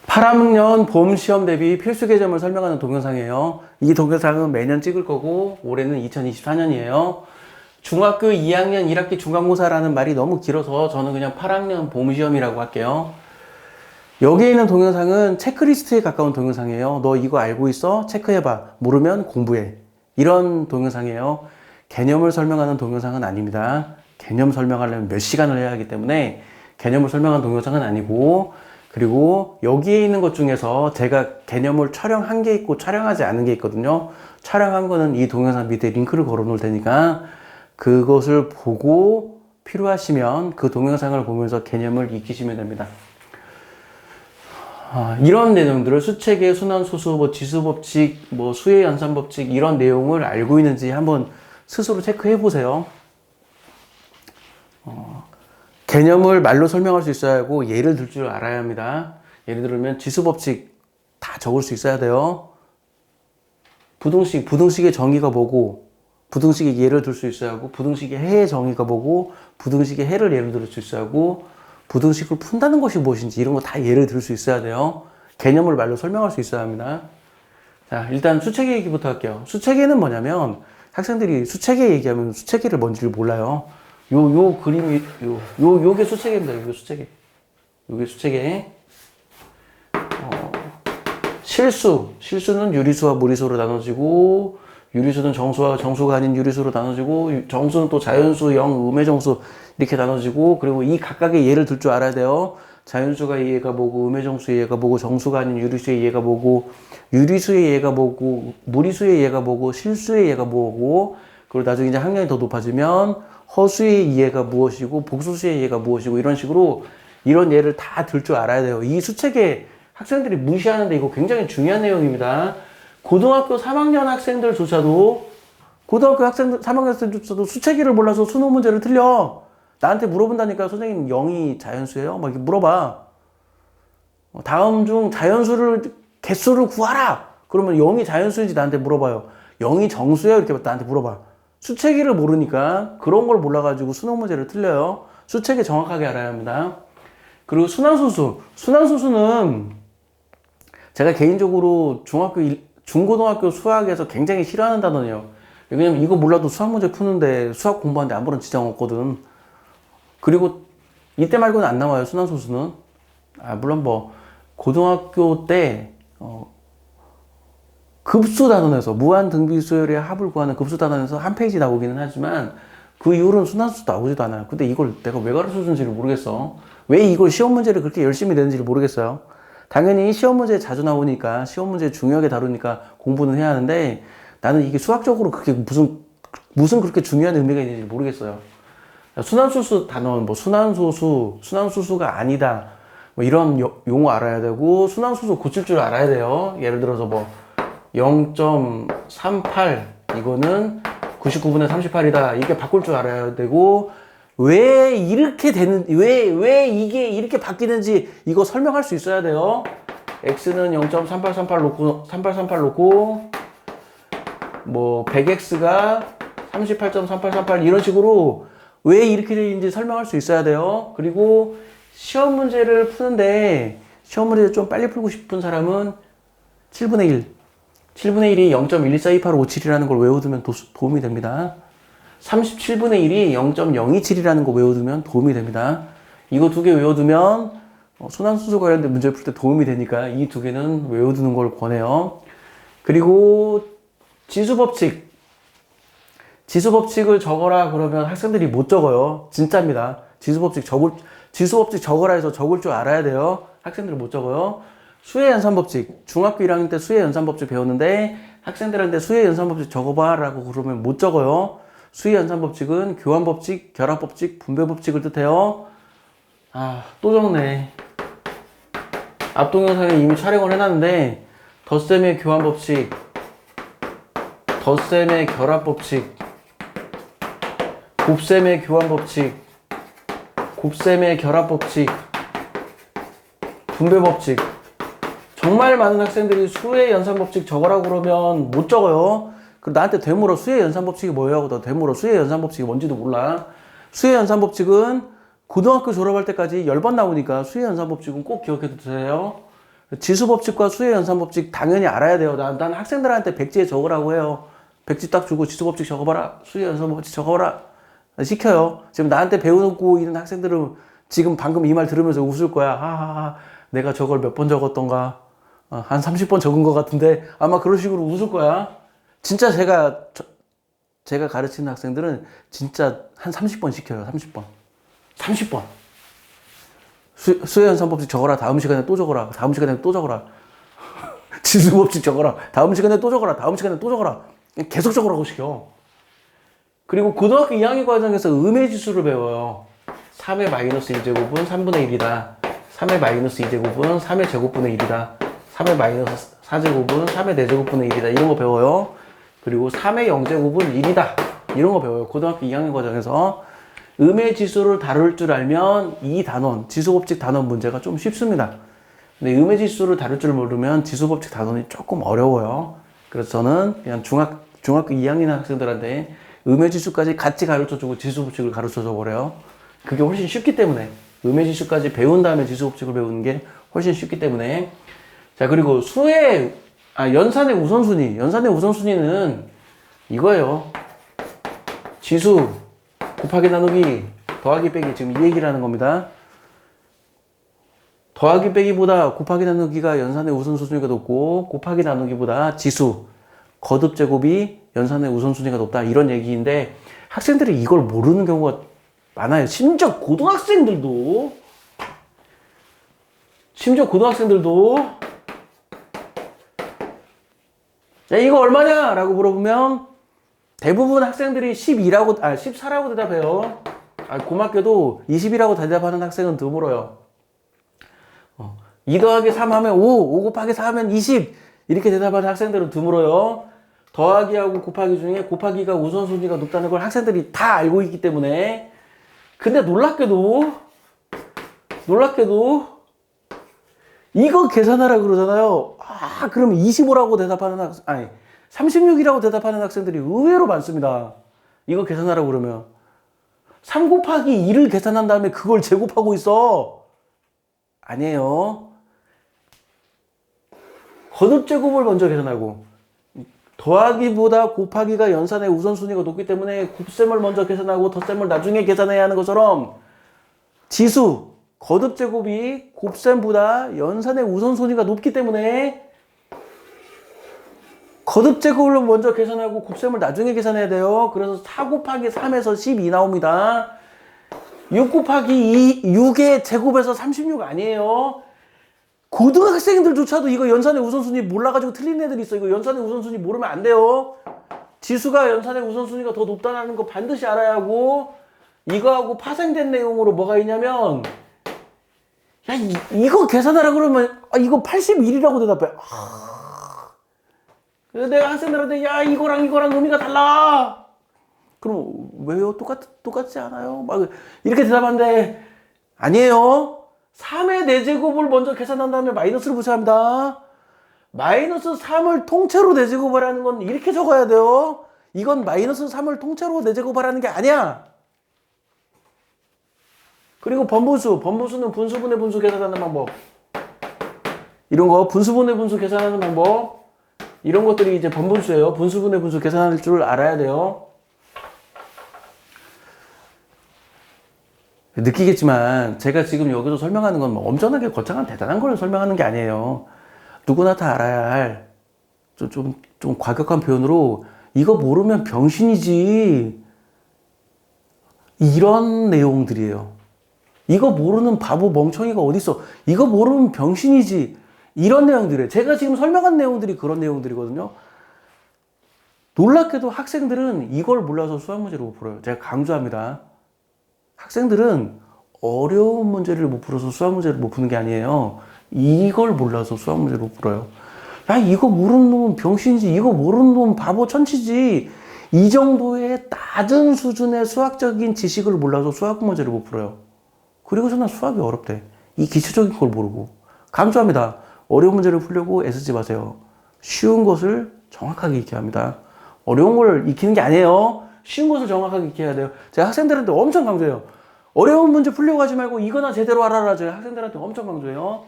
8학년 봄 시험 대비 필수 개점을 설명하는 동영상이에요. 이 동영상은 매년 찍을 거고 올해는 2024년이에요. 중학교 2학년 1학기 중간고사라는 말이 너무 길어서 저는 그냥 8학년 봄 시험이라고 할게요. 여기에 있는 동영상은 체크리스트에 가까운 동영상이에요. 너 이거 알고 있어? 체크해봐. 모르면 공부해. 이런 동영상이에요. 개념을 설명하는 동영상은 아닙니다. 개념 설명하려면 몇 시간을 해야 하기 때문에 개념을 설명하는 동영상은 아니고, 그리고 여기에 있는 것 중에서 제가 개념을 촬영한 게 있고 촬영하지 않은 게 있거든요. 촬영한 거는 이 동영상 밑에 링크를 걸어 놓을 테니까 그것을 보고 필요하시면 그 동영상을 보면서 개념을 익히시면 됩니다. 이런 내용들을 수체계, 순환소수, 지수법칙, 수의 연산법칙 이런 내용을 알고 있는지 한번 스스로 체크해 보세요. 개념을 말로 설명할 수 있어야 하고 예를 들 줄 알아야 합니다. 예를 들면 지수법칙 다 적을 수 있어야 돼요. 부등식의 정의가 뭐고 부등식의 예를 들 수 있어야 하고, 부등식의 해의 정의가 뭐고 부등식의 해를 예를 들 수 있어야 하고, 부등식을 푼다는 것이 무엇인지 이런 거 다 예를 들 수 있어야 돼요. 개념을 말로 설명할 수 있어야 합니다. 자, 일단 수체계 얘기부터 할게요. 수체계는 뭐냐면 학생들이 수체계 얘기하면 수체계를 뭔지를 몰라요. 요 그림이 요게 수체계입니다. 요게 수체계. 요게 수체계. 실수는 유리수와 무리수로 나눠지고, 유리수는 정수와 정수가 아닌 유리수로 나눠지고, 정수는 또 자연수, 영, 음의 정수 이렇게 나눠지고, 그리고 이 각각의 예를 들 줄 알아야 돼요. 자연수의 예가 뭐고, 음의 정수의 예가 뭐고, 정수가 아닌 유리수의 예가 뭐고, 유리수의 예가 뭐고, 무리수의 예가 뭐고, 실수의 예가 뭐고, 그리고 나중에 이제 학년이 더 높아지면 허수의 이해가 무엇이고 복수수의 이해가 무엇이고 이런 식으로 이런 예를 다 들 줄 알아야 돼요. 이 수체계 학생들이 무시하는데 이거 굉장히 중요한 내용입니다. 고등학교 3학년 학생들조차도 수체계를 몰라서 수능 문제를 틀려. 나한테 물어본다니까. 선생님 0이 자연수예요? 막 이렇게 물어봐. 다음 중 자연수를 개수를 구하라. 그러면 0이 자연수인지 나한테 물어봐요. 0이 정수예요? 이렇게 나한테 물어봐. 수체계를 모르니까 그런 걸 몰라가지고 수능 문제를 틀려요. 수체계 정확하게 알아야 합니다. 그리고 순환소수는 제가 개인적으로 중고등학교 수학에서 굉장히 싫어하는 단어예요. 왜냐면 이거 몰라도 수학 문제 푸는데 수학 공부하는데 아무런 지장 없거든. 그리고 이때 말고는 안 나와요. 순환소수는. 물론 고등학교 때 급수 단원에서 무한 등비수열의 합을 구하는 급수 단원에서 한 페이지 나오기는 하지만 그 이후로는 순환수수 나오지도 않아요. 근데 이걸 내가 왜 가르쳐 주는지를 모르겠어. 왜 이걸 시험 문제를 그렇게 열심히 내는지를 모르겠어요. 당연히 시험 문제 자주 나오니까 시험 문제 중요하게 다루니까 공부는 해야 하는데 나는 이게 수학적으로 그렇게 무슨 그렇게 중요한 의미가 있는지 모르겠어요. 순환수수 단원, 순환수수가 아니다. 이런 용어 알아야 되고, 순환수수 고칠 줄 알아야 돼요. 예를 들어서 0.38 이거는 99분의 38이다. 이게 바꿀 줄 알아야 되고, 왜 이게 이렇게 바뀌는지 이거 설명할 수 있어야 돼요. x는 0.3838 놓고 100x가 38.3838 이런 식으로 왜 이렇게 되는지 설명할 수 있어야 돼요. 그리고 시험 문제를 푸는데 시험 문제를 좀 빨리 풀고 싶은 사람은 7분의 1이 0.1242857이라는 걸 외워두면 도움이 됩니다. 37분의 1이 0.027이라는 거 외워두면 도움이 됩니다. 이거 두 개 외워두면 순환수수 관련된 문제를 풀 때 도움이 되니까 이 두 개는 외워두는 걸 권해요. 그리고 지수법칙을 적어라 그러면 학생들이 못 적어요. 진짜입니다. 지수법칙 적어라 해서 적을 줄 알아야 돼요. 학생들은 못 적어요. 수의 연산법칙, 중학교 1학년 때 수의 연산법칙 배웠는데 학생들한테 수의 연산법칙 적어봐 라고 그러면 못 적어요. 수의 연산법칙은 교환법칙, 결합법칙, 분배법칙을 뜻해요. 또 적네. 앞 동영상에 이미 촬영을 해놨는데 덧셈의 교환법칙, 덧셈의 결합법칙, 곱셈의 교환법칙, 곱셈의 결합법칙, 분배법칙. 정말 많은 학생들이 수의 연산법칙 적으라고 그러면 못 적어요. 그리고 나한테 되물어 수의 연산법칙이 뭐예요? 하고 너 되물어 수의 연산법칙이 뭔지도 몰라. 수의 연산법칙은 고등학교 졸업할 때까지 10번 나오니까 수의 연산법칙은 꼭 기억해 두세요. 지수법칙과 수혜연산법칙 당연히 알아야 돼요. 난 학생들한테 백지에 적으라고 해요. 백지 딱 주고 지수법칙 적어봐라. 수혜연산법칙 적어봐라. 시켜요. 지금 나한테 배우고 있는 학생들은 지금 방금 이 말 들으면서 웃을 거야. 하하하. 내가 저걸 몇 번 적었던가. 한 30번 적은 것 같은데 아마 그런 식으로 웃을 거야. 진짜 제가 가르치는 학생들은 진짜 한 30번 시켜요. 30번. 30번. 수혜연산법칙 적어라. 다음 시간에 또 적어라. 다음 시간에 또 적어라. 지수법칙 적어라. 다음 시간에 또 적어라. 다음 시간에 또 적어라. 계속 적으라고 시켜. 그리고 고등학교 2학년 과정에서 음해지수를 배워요. 3의 마이너스 1제곱은 3분의 1이다. 3의 마이너스 2제곱은 3의 제곱분의 1이다. 3의 마이너스 4제곱은 3의 4제곱분의 1이다. 이런 거 배워요. 그리고 3의 0제곱은 1이다. 이런 거 배워요. 고등학교 2학년 과정에서. 음해지수를 다룰 줄 알면 이 단원, 지수법칙 단원 문제가 좀 쉽습니다. 근데 음해지수를 다룰 줄 모르면 지수법칙 단원이 조금 어려워요. 그래서 저는 그냥 중학교 2학년 학생들한테 음해지수까지 같이 가르쳐주고 지수법칙을 가르쳐줘 버려요. 그게 훨씬 쉽기 때문에. 음해지수까지 배운 다음에 지수법칙을 배우는 게 훨씬 쉽기 때문에. 자, 그리고 연산의 우선순위. 연산의 우선순위는 이거예요. 지수 곱하기 나누기 더하기 빼기, 지금 이 얘기를 하는 겁니다. 더하기 빼기보다 곱하기 나누기가 연산의 우선순위가 높고 곱하기 나누기보다 지수 거듭 제곱이 연산의 우선순위가 높다, 이런 얘기인데 학생들이 이걸 모르는 경우가 많아요. 심지어 고등학생들도 야, 이거 얼마냐? 라고 물어보면 대부분 학생들이 14라고 대답해요. 고맙게도 20이라고 대답하는 학생은 드물어요. 2 더하기 3 하면 5 곱하기 4 하면 20 이렇게 대답하는 학생들은 드물어요. 더하기하고 곱하기 중에 곱하기가 우선순위가 높다는 걸 학생들이 다 알고 있기 때문에. 근데 놀랍게도 이거 계산하라 그러잖아요. 그러면 25라고 대답하는 36이라고 대답하는 학생들이 의외로 많습니다. 이거 계산하라고 그러면 3 곱하기 2를 계산한 다음에 그걸 제곱하고 있어. 아니에요. 거듭제곱을 먼저 계산하고, 더하기보다 곱하기가 연산의 우선순위가 높기 때문에 곱셈을 먼저 계산하고 덧셈을 나중에 계산해야 하는 것처럼 지수 거듭제곱이 곱셈보다 연산의 우선순위가 높기 때문에 거듭제곱을 먼저 계산하고 곱셈을 나중에 계산해야 돼요. 그래서 4 곱하기 3에서 12 나옵니다. 6 곱하기 6의 제곱에서 36 아니에요. 고등학생들조차도 이거 연산의 우선순위 몰라가지고 틀린 애들이 있어. 이거 연산의 우선순위 모르면 안 돼요. 지수가 연산의 우선순위가 더 높다는 거 반드시 알아야 하고, 이거하고 파생된 내용으로 뭐가 있냐면, 야, 이거 계산하라 그러면 이거 81이라고 대답해. 그래서 내가 학생들한테 야, 이거랑 의미가 달라. 그럼 왜요? 똑같지 않아요? 막 이렇게 대답하는데 아니에요. 3의 4제곱을 먼저 계산한 다음에 마이너스를 붙여야 합니다. 마이너스 3을 통째로 4제곱하라는 건 이렇게 적어야 돼요. 이건 마이너스 3을 통째로 4제곱하라는 게 아니야. 그리고 번분수는 분수분의 분수 계산하는 방법. 이런 거 분수분의 분수 계산하는 방법. 이런 것들이 이제 번분수예요. 분수분의 분수 계산할 줄 알아야 돼요. 느끼겠지만 제가 지금 여기서 설명하는 건 뭐 엄청나게 거창한 대단한 걸 설명하는 게 아니에요. 누구나 다 알아야 할 좀 과격한 표현으로 이거 모르면 병신이지, 이런 내용들이에요. 이거 모르는 바보 멍청이가 어딨어. 이거 모르면 병신이지, 이런 내용들이에요. 제가 지금 설명한 내용들이 그런 내용들이거든요. 놀랍게도 학생들은 이걸 몰라서 수학 문제를 못 풀어요. 제가 강조합니다. 학생들은 어려운 문제를 못 풀어서 수학 문제를 못 푸는 게 아니에요. 이걸 몰라서 수학 문제를 못 풀어요. 야, 이거 모르는 놈은 병신이지, 이거 모르는 놈은 바보 천치지, 이 정도의 낮은 수준의 수학적인 지식을 몰라서 수학 문제를 못 풀어요. 그리고 저는 수학이 어렵대. 이 기초적인 걸 모르고. 강조합니다. 어려운 문제를 풀려고 애쓰지 마세요. 쉬운 것을 정확하게 익혀야 합니다. 어려운 걸 익히는 게 아니에요. 쉬운 것을 정확하게 익혀야 돼요. 제가 학생들한테 엄청 강조해요. 어려운 문제 풀려고 하지 말고 이거나 제대로 알아라. 제가 학생들한테 엄청 강조해요.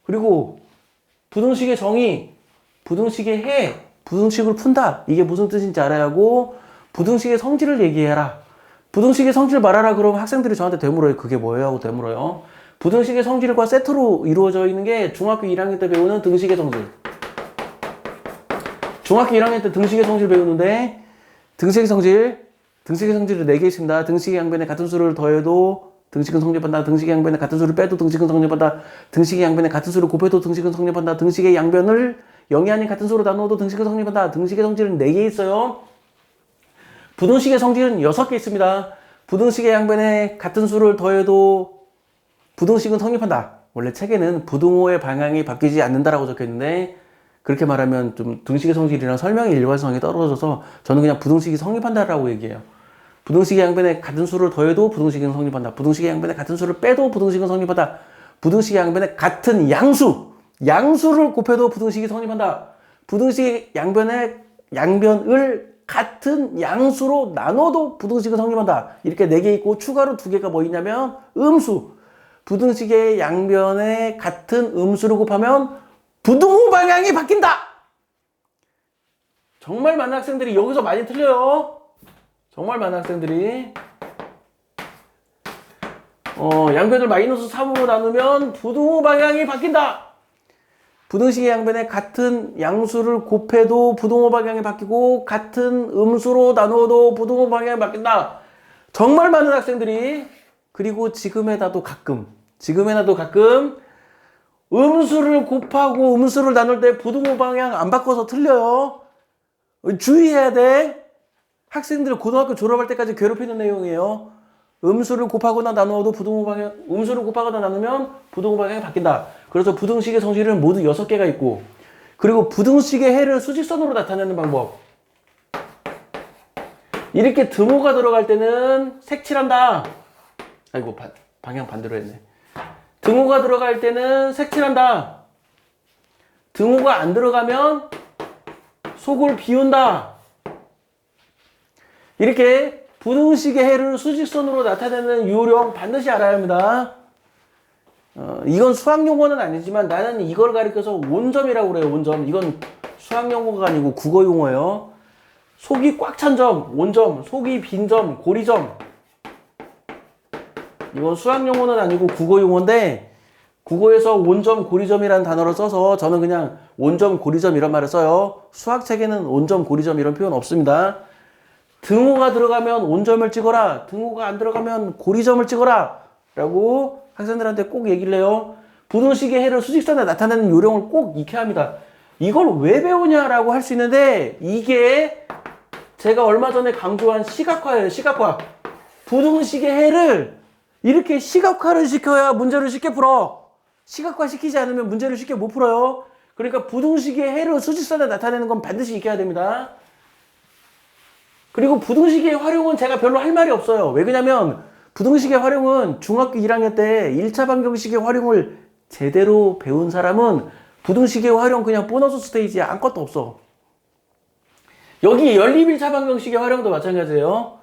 그리고 부등식의 정의, 부등식의 해, 부등식을 푼다. 이게 무슨 뜻인지 알아야 하고, 부등식의 성질을 얘기해라. 부등식의 성질 말하라 그러면 학생들이 저한테 되물어요. 그게 뭐예요? 하고 되물어요. 부등식의 성질과 세트로 이루어져 있는 게 중학교 1학년 때 배우는 등식의 성질. 중학교 1학년 때 등식의 성질 배우는데, 등식의 성질을 4개 있습니다. 등식의 양변에 같은 수를 더해도 등식은 성립한다. 등식의 양변에 같은 수를 빼도 등식은 성립한다. 등식의 양변에 같은 수를 곱해도 등식은 성립한다. 등식의 양변을 0이 아닌 같은 수로 나누어도 등식은 성립한다. 등식의 성질은 4개 있어요. 부등식의 성질은 6개 있습니다. 부등식의 양변에 같은 수를 더해도 부등식은 성립한다. 원래 책에는 부등호의 방향이 바뀌지 않는다라고 적혀있는데, 그렇게 말하면 좀 등식의 성질이랑 설명의 일관성이 떨어져서 저는 그냥 부등식이 성립한다라고 얘기해요. 부등식의 양변에 같은 수를 더해도 부등식은 성립한다. 부등식의 양변에 같은 수를 빼도 부등식은 성립한다. 부등식의 양변에 같은 양수를 곱해도 부등식이 성립한다. 부등식의 양변을 같은 양수로 나눠도 부등식은 성립한다. 이렇게 4개 있고 추가로 2개가 뭐 있냐면 음수. 부등식의 양변에 같은 음수를 곱하면 부등호 방향이 바뀐다. 정말 많은 학생들이 여기서 많이 틀려요. 정말 많은 학생들이 양변을 마이너스 3으로 나누면 부등호 방향이 바뀐다. 부등식의 양변에 같은 양수를 곱해도 부등호 방향이 바뀌고 같은 음수로 나누어도 부등호 방향이 바뀐다. 정말 많은 학생들이. 그리고 지금에나도 가끔 음수를 곱하고 음수를 나눌 때 부등호 방향 안 바꿔서 틀려요. 주의해야 돼. 학생들 고등학교 졸업할 때까지 괴롭히는 내용이에요. 음수를 곱하거나 나누어도 음수를 곱하거나 나누면 부등호 방향이 바뀐다. 그래서 부등식의 성질은 모두 6개가 있고, 그리고 부등식의 해를 수직선으로 나타내는 방법. 이렇게 등호가 들어갈 때는 색칠한다. 아이고, 방향 반대로 했네. 등호가 들어갈 때는 색칠한다. 등호가 안 들어가면 속을 비운다. 이렇게 부등식의 해를 수직선으로 나타내는 요령 반드시 알아야 합니다. 이건 수학 용어는 아니지만 나는 이걸 가리켜서 온점이라고 그래요. 온점. 이건 수학 용어가 아니고 국어 용어예요. 속이 꽉 찬 점, 온점. 속이 빈 점, 고리점. 이건 수학 용어는 아니고 국어 용어인데, 국어에서 온점, 고리점이라는 단어를 써서 저는 그냥 온점, 고리점 이런 말을 써요. 수학책에는 온점, 고리점 이런 표현 없습니다. 등호가 들어가면 온점을 찍어라. 등호가 안 들어가면 고리점을 찍어라. 라고 학생들한테 꼭 얘기를 해요. 부등식의 해를 수직선에 나타내는 요령을 꼭 익혀야 합니다. 이걸 왜 배우냐라고 할 수 있는데, 이게 제가 얼마 전에 강조한 시각화예요. 시각화. 부등식의 해를 이렇게 시각화를 시켜야 문제를 쉽게 풀어. 시각화 시키지 않으면 문제를 쉽게 못 풀어요. 그러니까 부등식의 해를 수직선에 나타내는 건 반드시 익혀야 됩니다. 그리고 부등식의 활용은 제가 별로 할 말이 없어요. 왜 그러냐면 부등식의 활용은 중학교 1학년 때 1차 방정식의 활용을 제대로 배운 사람은 부등식의 활용 그냥 보너스 스테이지에 아무것도 없어. 여기 연립 1차 방정식의 활용도 마찬가지예요.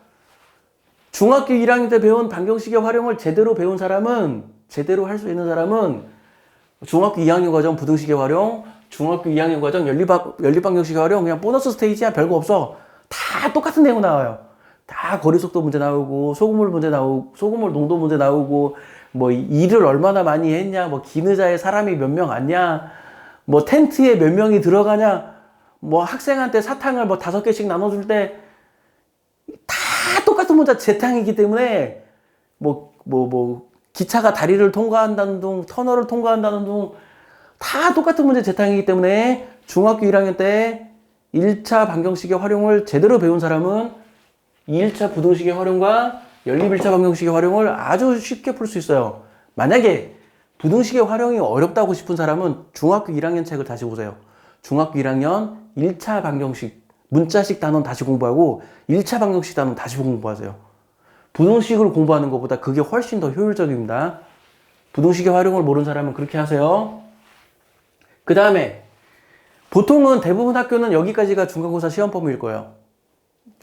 중학교 1학년 때 배운 방정식의 활용을 제대로 배운 사람은, 제대로 할 수 있는 사람은 중학교 2학년 과정 부등식의 활용, 중학교 2학년 과정 연립 방정식의 활용 그냥 보너스 스테이지야. 별거 없어. 다 똑같은 내용 나와요. 다 거리속도 문제 나오고, 소금물 문제 나오고, 소금물 농도 문제 나오고, 뭐 일을 얼마나 많이 했냐, 뭐 기느자에 사람이 몇 명 왔냐, 뭐 텐트에 몇 명이 들어가냐, 뭐 학생한테 사탕을 뭐 5개씩 나눠줄 때 다 똑같은 문제 재탕이기 때문에 기차가 다리를 통과한다는 둥, 터널을 통과한다는 둥 다 똑같은 문제 재탕이기 때문에 중학교 1학년 때 1차 방정식의 활용을 제대로 배운 사람은 2일차 부등식의 활용과 연립 1차 방정식의 활용을 아주 쉽게 풀 수 있어요. 만약에 부등식의 활용이 어렵다고 싶은 사람은 중학교 1학년 책을 다시 보세요. 중학교 1학년 1차 방정식, 문자식 단원 다시 공부하고 1차 방정식 단원 다시 공부하세요. 부등식을 공부하는 것보다 그게 훨씬 더 효율적입니다. 부등식의 활용을 모르는 사람은 그렇게 하세요. 그 다음에 보통은 대부분 학교는 여기까지가 중간고사 시험 범위일 거예요.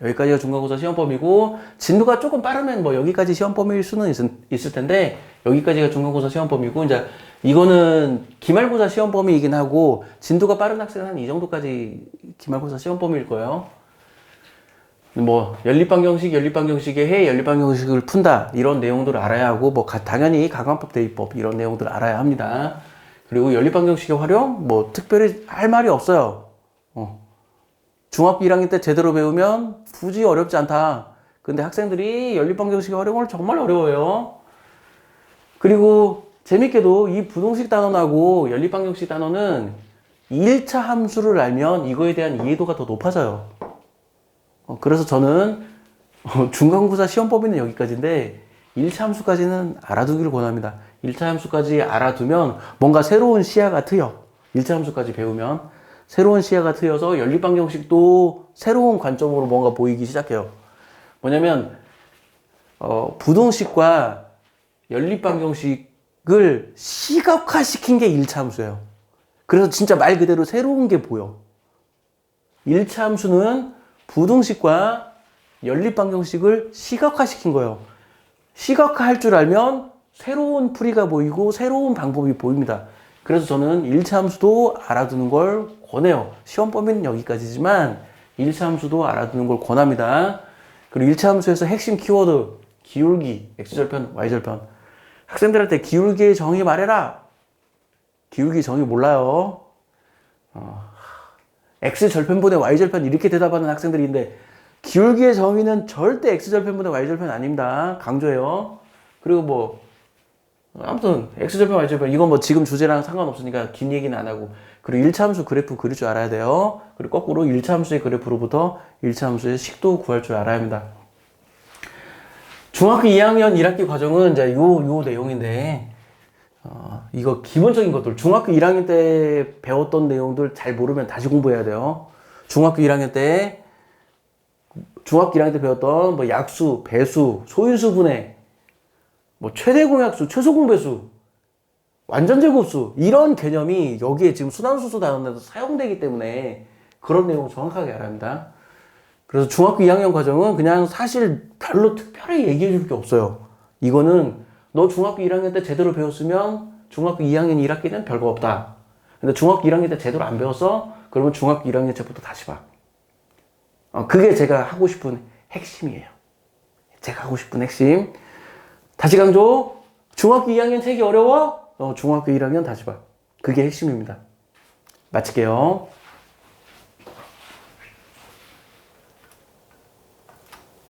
여기까지가 중간고사 시험 범위고, 진도가 조금 빠르면 뭐 여기까지 시험 범위일 수는 있을 텐데, 여기까지가 중간고사 시험 범위고, 이제 이거는 기말고사 시험 범위이긴 하고 진도가 빠른 학생은 한 이 정도까지 기말고사 시험 범위일 거예요. 뭐 연립방정식에 해 연립방정식을 푼다 이런 내용들을 알아야 하고 뭐 당연히 가관법 대입법 이런 내용들을 알아야 합니다. 그리고 연립방정식의 활용 뭐 특별히 할 말이 없어요. 중학교 1학년 때 제대로 배우면 굳이 어렵지 않다. 근데 학생들이 연립방정식의 활용을 정말 어려워해요. 그리고 재밌게도 이 부동식 단원하고 연립방정식 단원은 1차 함수를 알면 이거에 대한 이해도가 더 높아져요. 그래서 저는 중간고사 시험 범위는 여기까지인데 1차 함수까지는 알아두기를 권합니다. 1차 함수까지 알아두면 뭔가 새로운 시야가 트여. 1차 함수까지 배우면 새로운 시야가 트여서 연립방정식도 새로운 관점으로 뭔가 보이기 시작해요. 뭐냐면 부동식과 연립방정식을 시각화시킨 게 1차 함수예요. 그래서 진짜 말 그대로 새로운 게 보여. 1차 함수는 부동식과 연립방정식을 시각화시킨 거예요. 시각화할 줄 알면 새로운 풀이가 보이고 새로운 방법이 보입니다. 그래서 저는 1차 함수도 알아두는 걸 권해요. 시험 범위는 여기까지지만 1차 함수도 알아두는 걸 권합니다. 그리고 1차 함수에서 핵심 키워드 기울기, x절편, y절편. 학생들한테 기울기의 정의 말해라. 기울기 정의 몰라요. x절편분의 y절편 이렇게 대답하는 학생들인데 기울기의 정의는 절대 x절편분의 y절편 아닙니다. 강조해요. 그리고 뭐 아무튼 x절편, y절편 이건 뭐 지금 주제랑 상관없으니까 긴 얘기는 안 하고 그리고 1차 함수 그래프 그릴 줄 알아야 돼요. 그리고 거꾸로 1차 함수의 그래프로부터 1차 함수의 식도 구할 줄 알아야 합니다. 중학교 2학년 1학기 과정은 이제 요 내용인데 이거 기본적인 것들 중학교 1학년 때 배웠던 내용들 잘 모르면 다시 공부해야 돼요. 중학교 1학년 때 배웠던 뭐 약수, 배수, 소인수 분해, 뭐 최대 공약수, 최소 공배수, 완전 제곱수 이런 개념이 여기에 지금 순환수소 단원에서 사용되기 때문에 그런 내용 정확하게 알아야 합니다. 그래서 중학교 2학년 과정은 그냥 사실 별로 특별히 얘기해 줄 게 없어요. 이거는 너 중학교 1학년 때 제대로 배웠으면 중학교 2학년 1학기는 별거 없다. 근데 중학교 1학년 때 제대로 안 배웠어? 그러면 중학교 1학년 때부터 다시 봐. 그게 제가 하고 싶은 핵심이에요. 제가 하고 싶은 핵심. 다시 강조. 중학교 2학년 책이 어려워? 중학교 1학년 다시 봐. 그게 핵심입니다. 마칠게요.